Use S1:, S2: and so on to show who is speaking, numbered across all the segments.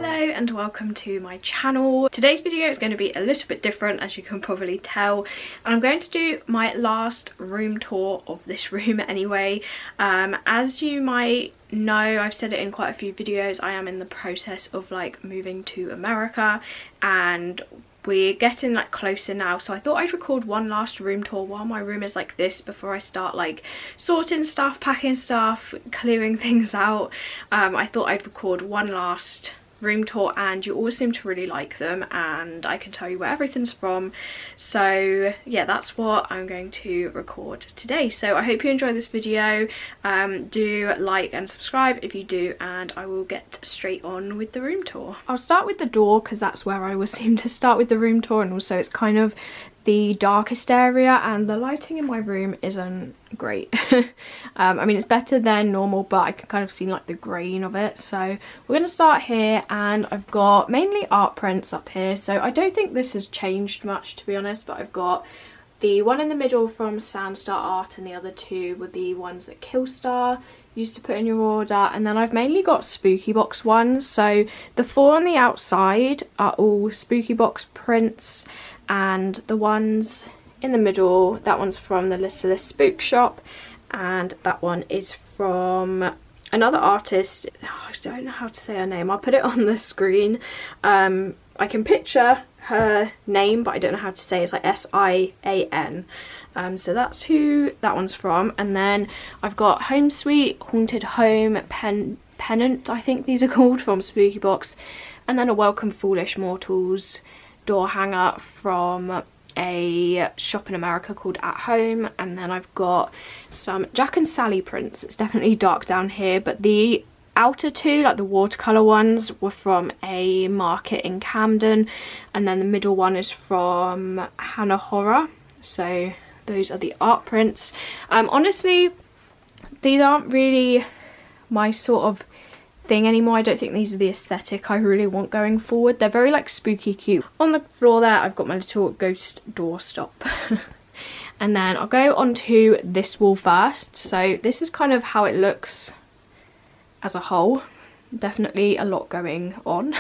S1: Hello and welcome to my channel. Today's video is going to be a little bit different, as you can probably tell, and I'm going to do my last room tour of this room anyway. As you might know, I've said it in quite a few videos, I am in the process of like moving to America and we're getting like closer now, so I thought I'd record one last room tour while my room is like this before I start like sorting stuff, packing stuff, clearing things out. I thought I'd record one last room tour, and you all seem to really like them and I can tell you where everything's from, so yeah, that's what I'm going to record today. So I hope you enjoy this video. Do like and subscribe if you do, and I will get straight on with the room tour. I'll start with the door because that's where I always seem to start with the room tour, and also it's kind of the darkest area and the lighting in my room isn't great. I mean, it's better than normal, but I can kind of see like the grain of it. So we're going to start here, and I've got mainly art prints up here, so I don't think this has changed much, to be honest, but I've got the one in the middle from Sandstar Art, and the other two were the ones that Killstar used to put in your order. And then I've mainly got spooky box ones, so the four on the outside are all spooky box prints, and the ones in the middle, that one's from the LITTLEST Spook shop, and that one is from another artist. I don't know how to say her name, I'll put it on the screen. I can picture her name, but I don't know how to say it. It's like S-I-A-N. So that's who that one's from. And then I've got Home Sweet Haunted Home Pennant, I think these are called, from Spooky Box, and then a Welcome Foolish Mortals door hanger from a shop in America called At Home. And then I've got some Jack and Sally prints. It's definitely dark down here, but the outer two, like the watercolor ones, were from a market in Camden, and then the middle one is from Hannah Horror. So those are the art prints. Honestly, these aren't really my sort of thing anymore. I don't think these are the aesthetic I really want going forward. They're very like spooky cute. On the floor there, I've got my little ghost doorstop. And then I'll go onto this wall first. So this is kind of how it looks as a whole. Definitely a lot going on.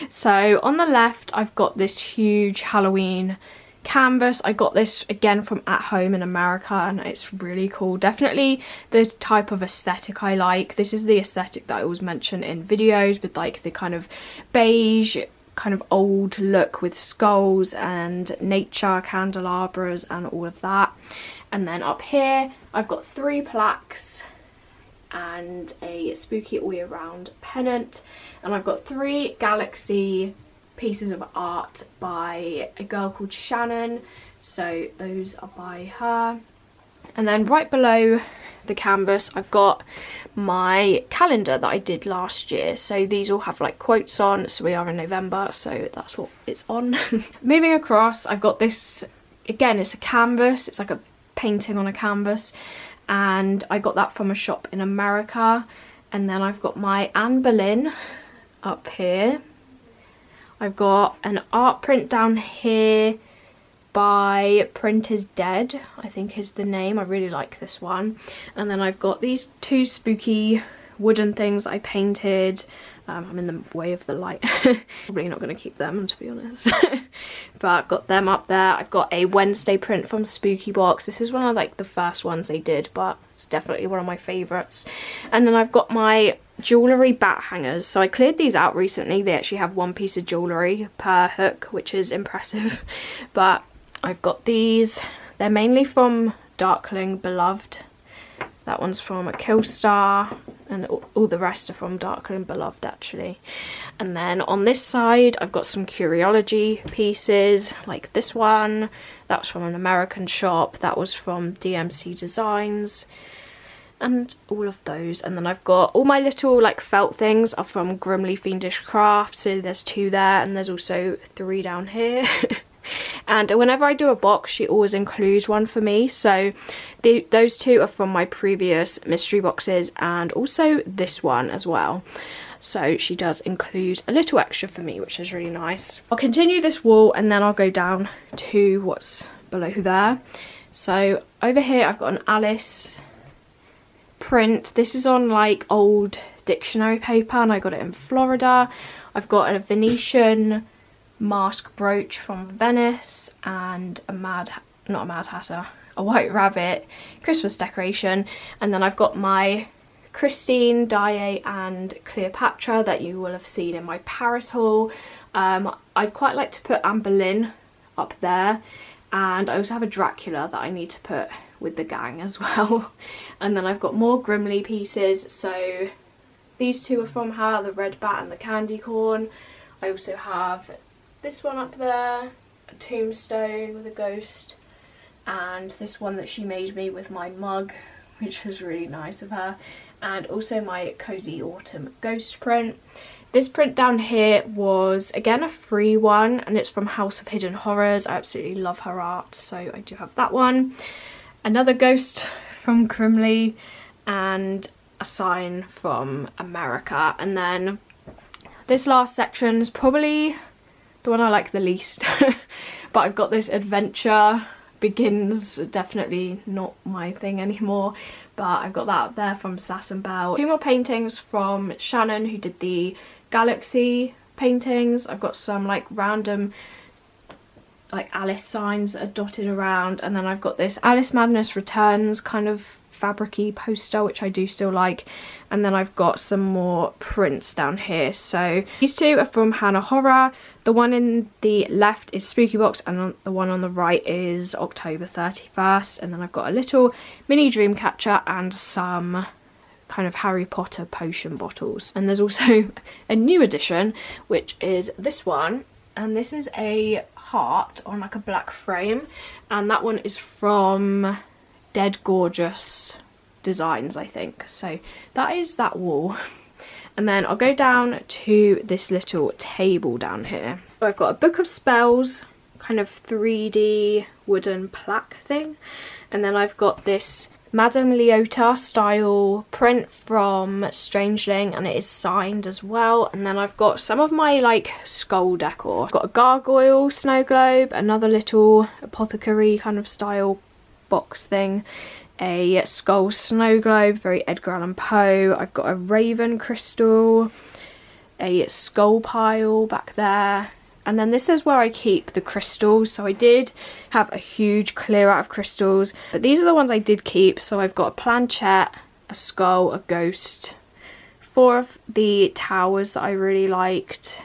S1: So on the left, I've got this huge Halloween canvas. I got this again from At Home in America, and it's really cool. Definitely the type of aesthetic I like. This is the aesthetic that I always mention in videos, with like the kind of beige, kind of old look with skulls and nature candelabras and all of that. And then up here I've got 3 plaques and a spooky all year round pennant, and I've got 3 galaxy pieces of art by a girl called Shannon, so those are by her. And then right below the canvas I've got my calendar that I did last year, so these all have like quotes on, so we are in November, so that's what it's on. Moving across, I've got this, again it's a canvas, it's like a painting on a canvas, and I got that from a shop in America. And then I've got my Anne Boleyn up here. I've got an art print down here by Print is Dead, I think is the name. I really like this one. And then I've got these 2 spooky wooden things I painted. I'm in the way of the light. Probably not going to keep them, to be honest. But I've got them up there. I've got a Wednesday print from Spooky Box. This is one of like the first ones they did, but it's definitely one of my favourites. And then I've got my jewellery bat hangers. So I cleared these out recently. They actually have 1 piece of jewellery per hook, which is impressive. But I've got these. They're mainly from Darkling Beloved. That one's from a Killstar, and all the rest are from Darkling Beloved actually. And then on this side I've got some Curiology pieces, like this one. That's from an American shop. That was from DMC Designs, and all of those. And then I've got all my little like felt things are from Grimly Fiendish Craft, so there's 2 there, and there's also 3 down here. And whenever I do a box, she always includes one for me, so those 2 are from my previous mystery boxes, and also this one as well. So she does include a little extra for me, which is really nice. I'll continue this wall and then I'll go down to what's below there. So over here I've got an Alice print. This is on like old dictionary paper, and I got it in Florida. I've got a Venetian mask brooch from Venice and a a White Rabbit Christmas decoration. And then I've got my Christine, Daae and Cleopatra that you will have seen in my Paris haul. I'd quite like to put Anne Boleyn up there, and I also have a Dracula that I need to put with the gang as well. And then I've got more Grimly pieces, so these two are from her, the Red Bat and the Candy Corn. I also have this one up there, a tombstone with a ghost, and this one that she made me with my mug, which was really nice of her, and also my Cozy Autumn ghost print. This print down here was again a free one, and it's from House of Hidden Horrors. I absolutely love her art, so I do have that one. Another ghost from Grimly, and a sign from America. And then this last section is probably the one I like the least, but I've got this Adventure Begins, definitely not my thing anymore, but I've got that up there from Sass and Belle. Two more paintings from Shannon, who did the Galaxy paintings. I've got some like random like Alice signs that are dotted around, and then I've got this Alice Madness Returns kind of fabric-y poster, which I do still like, and then I've got some more prints down here. So these two are from Hannah Horror. The one in the left is Spooky Box, and the one on the right is October 31st. And then I've got a little mini dream catcher and some kind of Harry Potter potion bottles. And there's also a new edition, which is this one, and this is a heart on like a black frame, and that one is from Dead Gorgeous Designs, I think. So that is that wall. And then I'll go down to this little table down here. So I've got a book of spells, kind of 3D wooden plaque thing. And then I've got this Madame Leota style print from Strangeling, and it is signed as well. And then I've got some of my like skull decor. I've got a gargoyle snow globe, another little apothecary kind of style box thing, a skull snow globe, very Edgar Allan Poe. I've got a raven crystal, a skull pile back there, and then this is where I keep the crystals. So I did have a huge clear out of crystals, but these are the ones I did keep. So I've got a planchette, a skull, a ghost, 4 of the towers that I really liked.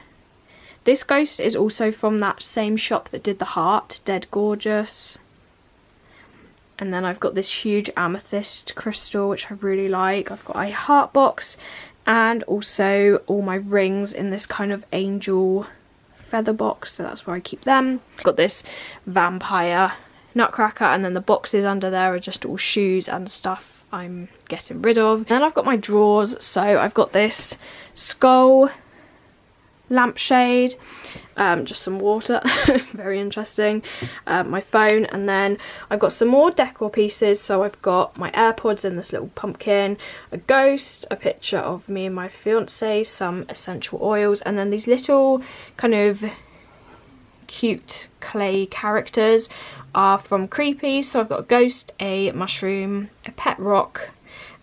S1: This ghost is also from that same shop that did the heart, Dead Gorgeous. And then I've got this huge amethyst crystal, which I really like. I've got a heart box, and also all my rings in this kind of angel feather box, so that's where I keep them. I've got this vampire nutcracker, and then the boxes under there are just all shoes and stuff I'm getting rid of. And then I've got my drawers, so I've got this skull lampshade, just some water, very interesting, my phone, and then I've got some more decor pieces. So I've got my AirPods in this little pumpkin, a ghost, a picture of me and my fiance, some essential oils, and then these little kind of cute clay characters are from CREEPIES. So I've got a ghost, a mushroom, a pet rock,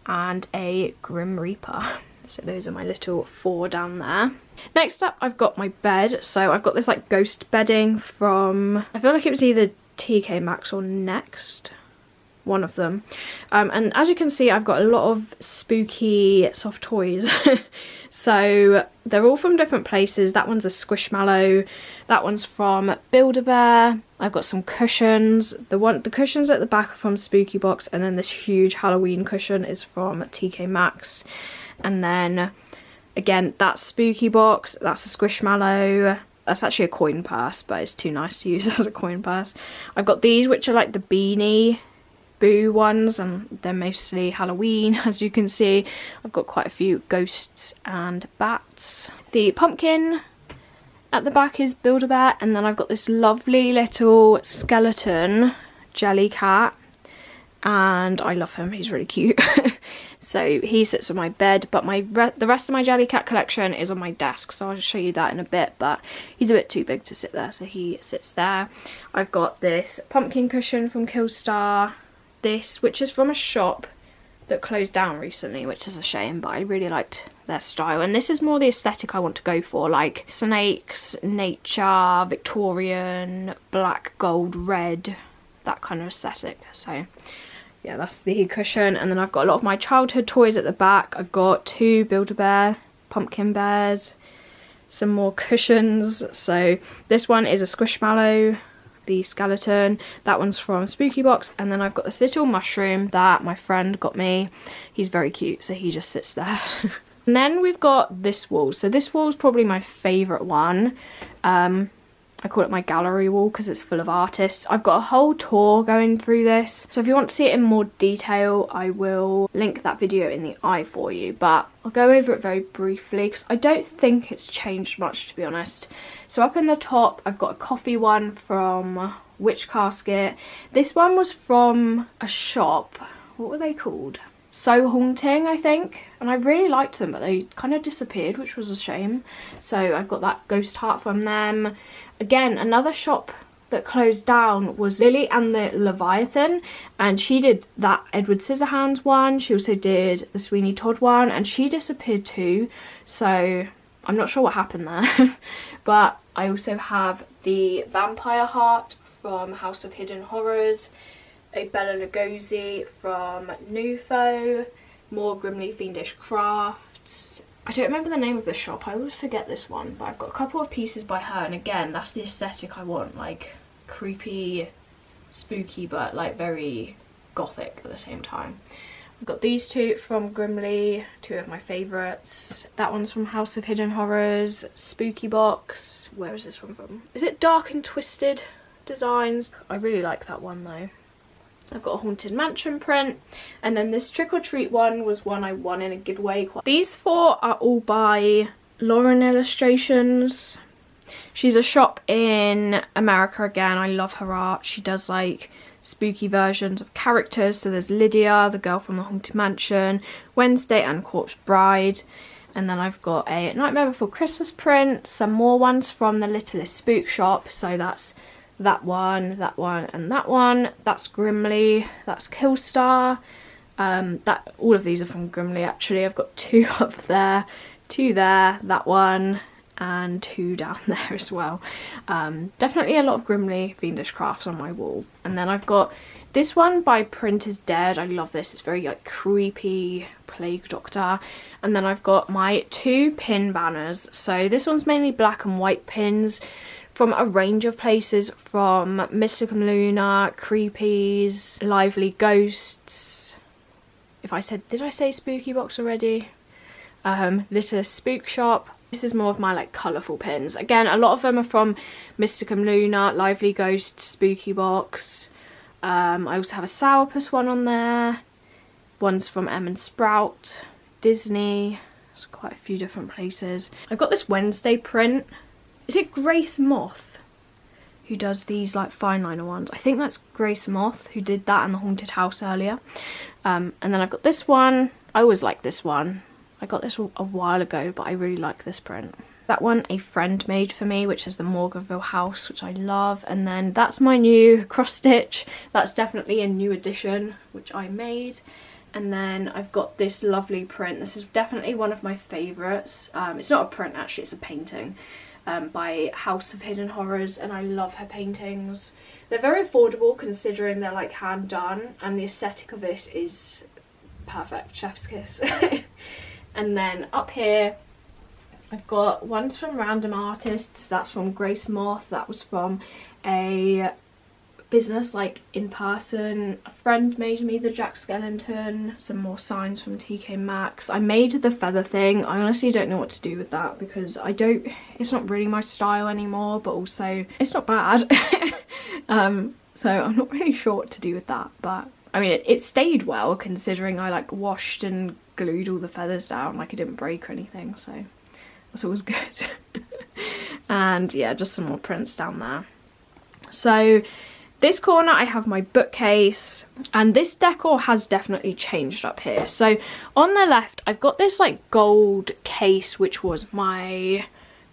S1: and a Grim Reaper. So those are my little 4 down there. Next up, I've got my bed. So I've got this like ghost bedding from, I feel like it was either TK Maxx or Next, one of them. And as you can see, I've got a lot of spooky soft toys. So they're all from different places. That one's a Squishmallow. That one's from Build-A-Bear. I've got some cushions. The cushions at the back are from Spooky Box, and then this huge Halloween cushion is from TK Maxx. And then again, that's Spooky Box, that's a Squishmallow. That's actually a coin purse, but it's too nice to use as a coin purse. I've got these, which are like the Beanie Boo ones, and they're mostly Halloween, as you can see. I've got quite a few ghosts and bats. The pumpkin at the back is Build-A-Bear, and then I've got this lovely little skeleton jelly cat, and I love him, he's really cute. So he sits on my bed, but the rest of my Jellycat collection is on my desk, so I'll show you that in a bit, but he's a bit too big to sit there, so he sits there. I've got this pumpkin cushion from Killstar, this, which is from a shop that closed down recently, which is a shame, but I really liked their style. And this is more the aesthetic I want to go for, like snakes, nature, Victorian, black, gold, red, that kind of aesthetic. So yeah, that's the cushion. And then I've got a lot of my childhood toys at the back. I've got 2 Build-A-Bear pumpkin bears, some more cushions. So this one is a Squishmallow, the skeleton. That one's from Spooky Box. And then I've got this little mushroom that my friend got me. He's very cute, so he just sits there. And then we've got this wall. So this wall is probably my favourite one. I call it my gallery wall because it's full of artists. I've got a whole tour going through this, so if you want to see it in more detail, I will link that video in the eye for you, but I'll go over it very briefly because I don't think it's changed much, to be honest. So up in the top, I've got a coffee one from Witch Casket. This one was from a shop. What were they called? So Haunting, I think, and I really liked them, but they kind of disappeared, which was a shame. So I've got that ghost heart from them. Again, another shop that closed down was Lily and the Leviathan, and she did that Edward Scissorhands one. She also did the Sweeney Todd one, and she disappeared too, so I'm not sure what happened there. But I also have the Vampire Heart from House of Hidden Horrors, a Bella Lugosi from NOUFAUX, more Grimly Fiendish Crafts. I don't remember the name of the shop, I always forget this one, but I've got a couple of pieces by her, and again, that's the aesthetic I want, like creepy, spooky, but like very gothic at the same time. I've got these 2 from Grimly, 2 of my favourites. That one's from House of Hidden Horrors, Spooky Box. Where is this one from? Is it Dark and Twisted Designs? I really like that one though. I've got a Haunted Mansion print, and then this Trick or Treat one was one I won in a giveaway. These 4 are all by LAURYN Illustrations. She's a shop in America again. I love her art. She does like spooky versions of characters. So there's Lydia, the girl from the Haunted Mansion, Wednesday and Corpse Bride. And then I've got a Nightmare Before Christmas print, some more ones from the Littlest Spook shop. So that's that one, and that one. That's Grimly, that's Killstar. All of these are from Grimly actually. I've got 2 up there, 2 there, that one, and 2 down there as well. Definitely a lot of Grimly Fiendish Crafts on my wall. And then I've got this one by Print is Dead. I love this. It's very like creepy, Plague Doctor. And then I've got my 2 pin banners. So this one's mainly black and white pins from a range of places, from Mysticum Luna, Creepies, Lively Ghosts. Did I say Spooky Box already? Littlest Spook shop. This is more of my like colourful pins. Again, a lot of them are from Mysticum Luna, Lively Ghosts, Spooky Box. I also have a Sourpuss one on there. One's from Em & Sprout, Disney. There's quite a few different places. I've got this Wednesday print. Is it Grace Moth who does these like fine liner ones? I think that's Grace Moth who did that in the Haunted House earlier. And then I've got this one. I always like this one. I got this a while ago, but I really like this print. That one a friend made for me, which is the Morganville house, which I love. And then that's my new cross stitch. That's definitely a new edition, which I made. And then I've got this lovely print. This is definitely one of my favourites. It's not a print actually, it's a painting. By House of Hidden Horrors, and I love her paintings. They're very affordable considering they're like hand done, and the aesthetic of this is perfect, chef's kiss. And then up here I've got ones from random artists. That's from Grace Moth. That was from a business like in person. A friend made me the Jack Skellington. Some more signs from TK Maxx. I made the feather thing. I honestly don't know what to do with that because it's not really my style anymore, but also it's not bad. So I'm not really sure what to do with that, but I mean it stayed well considering I like washed and glued all the feathers down, like it didn't break or anything, so that's always good. And yeah, just some more prints down there. So this corner I have my bookcase, and this decor has definitely changed up here. So on the left I've got this like gold case which was my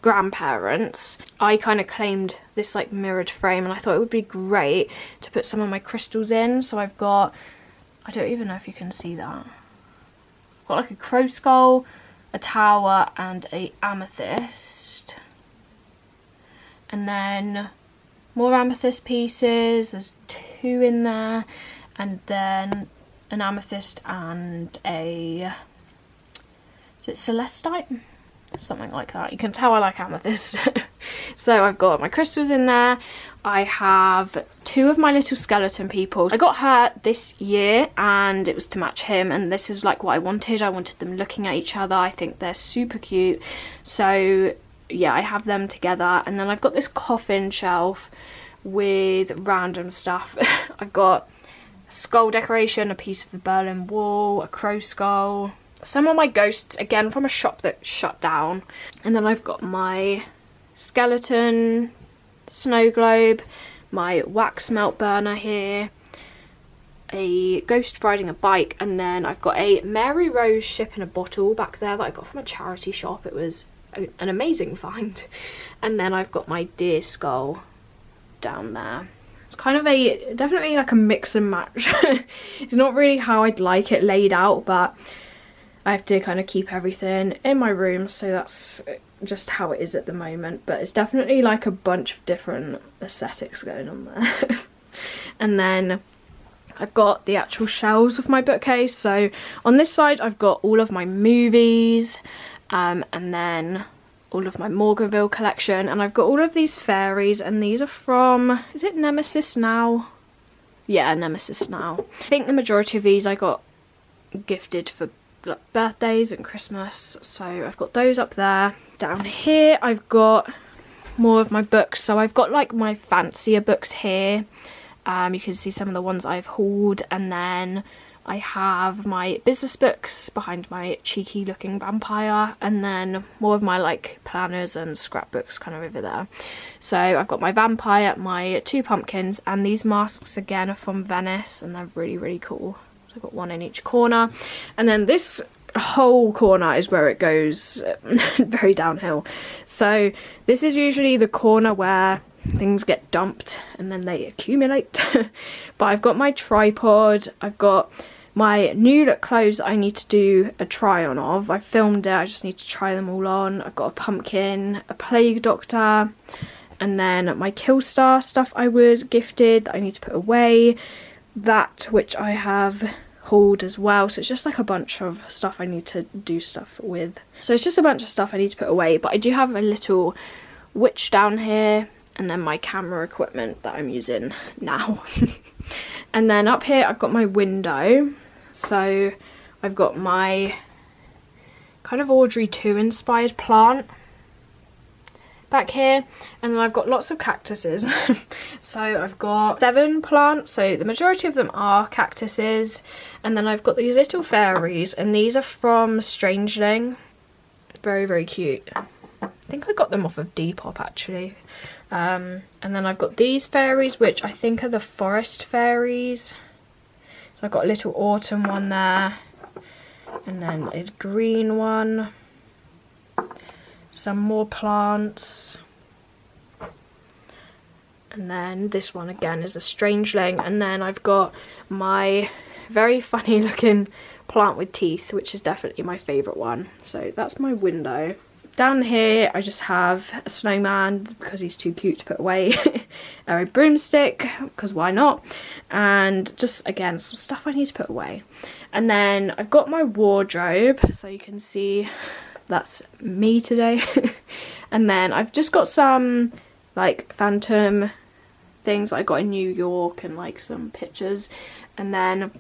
S1: grandparents. I kind of claimed this like mirrored frame, and I thought it would be great to put some of my crystals in. So I've got, I don't even know if you can see that, I've got like a crow skull, a tower and a amethyst. And then more amethyst pieces, there's 2 in there, and then an amethyst and a, is it celestite? Something like that. You can tell I like amethyst. So I've got my crystals in there. I have 2 of my little skeleton people. I got her this year and it was to match him, and this is like what I wanted. I wanted them looking at each other. I think they're super cute. So yeah, I have them together. And then I've got this coffin shelf with random stuff. I've got a skull decoration, a piece of the Berlin Wall, a crow skull, some of my ghosts, again from a shop that shut down. And then I've got my skeleton snow globe, my wax melt burner here, a ghost riding a bike, and then I've got a Mary Rose ship in a bottle back there that I got from a charity shop. It was an amazing find. And then I've got my deer skull down there. It's kind of a, definitely like a mix and match. It's not really how I'd like it laid out, but I have to kind of keep everything in my room, so that's just how it is at the moment. But it's definitely like a bunch of different aesthetics going on there. And then I've got the actual shelves of my bookcase. So on this side I've got all of my movies, and then all of my Morganville collection, and I've got all of these fairies, and these are from, is it Nemesis Now? Yeah, Nemesis Now. I think the majority of these I got gifted for like birthdays and Christmas, so I've got those up there. Down here I've got more of my books, so I've got like my fancier books here. You can see some of the ones I've hauled, and then I have my business books behind my cheeky looking vampire, and then more of my like planners and scrapbooks kind of over there. So I've got my vampire, my 2 pumpkins, and these masks again are from Venice, and they're really, really cool. So I've got 1 in each corner, and then this whole corner is where it goes very downhill. So this is usually the corner where things get dumped and then they accumulate. But I've got my tripod, I've got my new look clothes I need to do a try on of. I filmed it, I just need to try them all on. I've got a pumpkin, a plague doctor, and then my Killstar stuff I was gifted that I need to put away. That which I have hauled as well, so it's just like a bunch of stuff I need to do stuff with. So it's just a bunch of stuff I need to put away, but I do have a little witch down here, and then my camera equipment that I'm using now. And then up here I've got my window, so I've got my kind of Audrey 2 inspired plant back here, and then I've got lots of cactuses. So I've got 7 plants, so the majority of them are cactuses, and then I've got these little fairies, and these are from Strangeling. Very, very cute. I think I got them off of Depop actually. And then I've got these fairies, which I think are the forest fairies. So I've got a little autumn one there, and then a green one. Some more plants, and then this one again is a Strangeling, and then I've got my very funny looking plant with teeth, which is definitely my favourite one. So that's my window. Down here I just have a snowman because he's too cute to put away, a broomstick because why not, and just again some stuff I need to put away. And then I've got my wardrobe, so you can see that's me today. And then I've just got some like phantom things I got in New York, and like some pictures. And then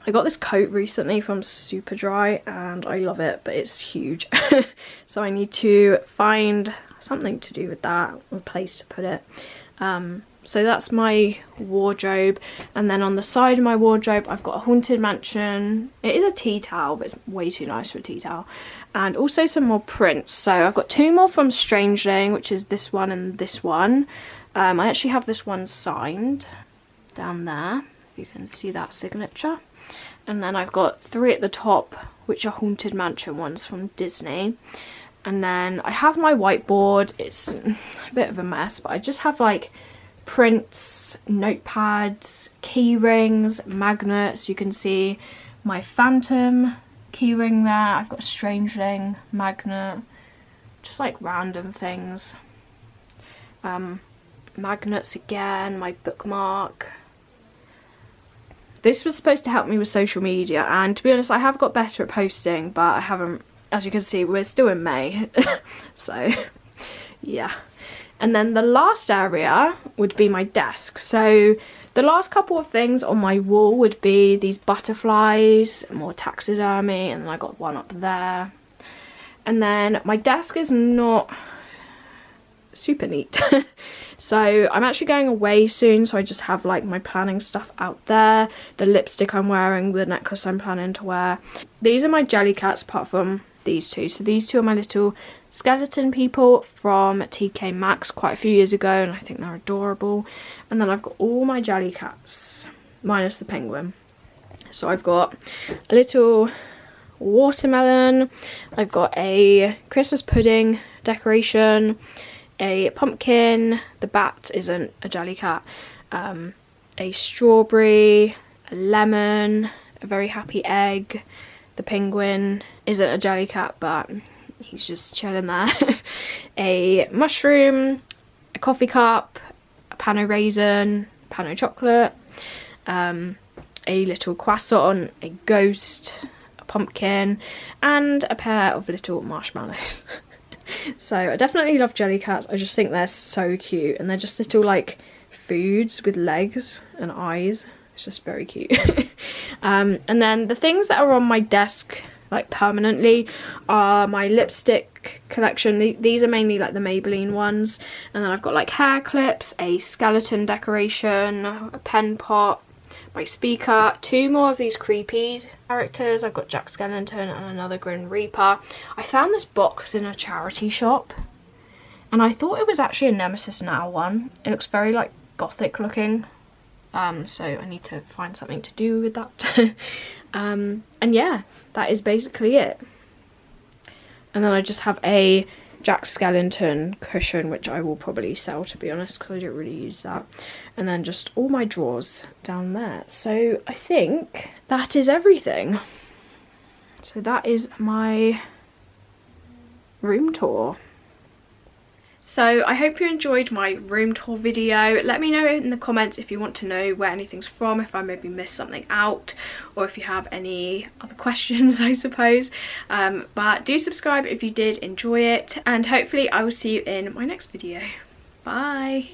S1: I got this coat recently from Superdry and I love it, but it's huge. So I need to find something to do with that, a place to put it. So that's my wardrobe, and then on the side of my wardrobe I've got a Haunted Mansion. It is a tea towel, but it's way too nice for a tea towel, and also some more prints. So I've got 2 more from Strangeling, which is this one and this one. I actually have this one signed down there, if you can see that signature. And then I've got 3 at the top, which are Haunted Mansion ones from Disney. And then I have my whiteboard. It's a bit of a mess, but I just have like prints, notepads, key rings, magnets. You can see my phantom keyring there. I've got a Strangeling, magnet, just like random things. Magnets again, my bookmark. This was supposed to help me with social media, and to be honest I have got better at posting, but I haven't. As you can see, we're still in May. So yeah. And then the last area would be my desk. So the last couple of things on my wall would be these butterflies, more taxidermy, and then I got one up there. And then my desk is not super neat. So I'm actually going away soon, so I just have like my planning stuff out there, the lipstick I'm wearing, the necklace I'm planning to wear. These are my Jellycats apart from these two. So these two are my little skeleton people from TK Maxx quite a few years ago, and I think they're adorable. And then I've got all my Jellycats minus the penguin. So I've got a little watermelon, I've got a Christmas pudding decoration, a pumpkin, the bat isn't a Jellycat, a strawberry, a lemon, a very happy egg, the penguin isn't a Jellycat but he's just chilling there, a mushroom, a coffee cup, a pano raisin, pano chocolate, a little croissant, a ghost, a pumpkin, and a pair of little marshmallows. So I definitely love Jellycats. I just think they're so cute, and they're just little like foods with legs and eyes. It's just very cute. And then the things that are on my desk like permanently are my lipstick collection. These are mainly like the Maybelline ones, and then I've got like hair clips, a skeleton decoration, a pen pot, my speaker, two more of these Creepies characters. I've got Jack Skellington and another Grim Reaper. I found this box in a charity shop and I thought it was actually a Nemesis Now one. It looks very like Gothic looking, so I need to find something to do with that. And yeah, that is basically it. And then I just have a Jack Skellington cushion, which I will probably sell, to be honest, because I don't really use that. And then just all my drawers down there. So I think that is everything. So that is my room tour. So I hope you enjoyed my room tour video. Let me know in the comments if you want to know where anything's from, if I maybe missed something out, or if you have any other questions, I suppose. But do subscribe if you did enjoy it, and hopefully I will see you in my next video. Bye!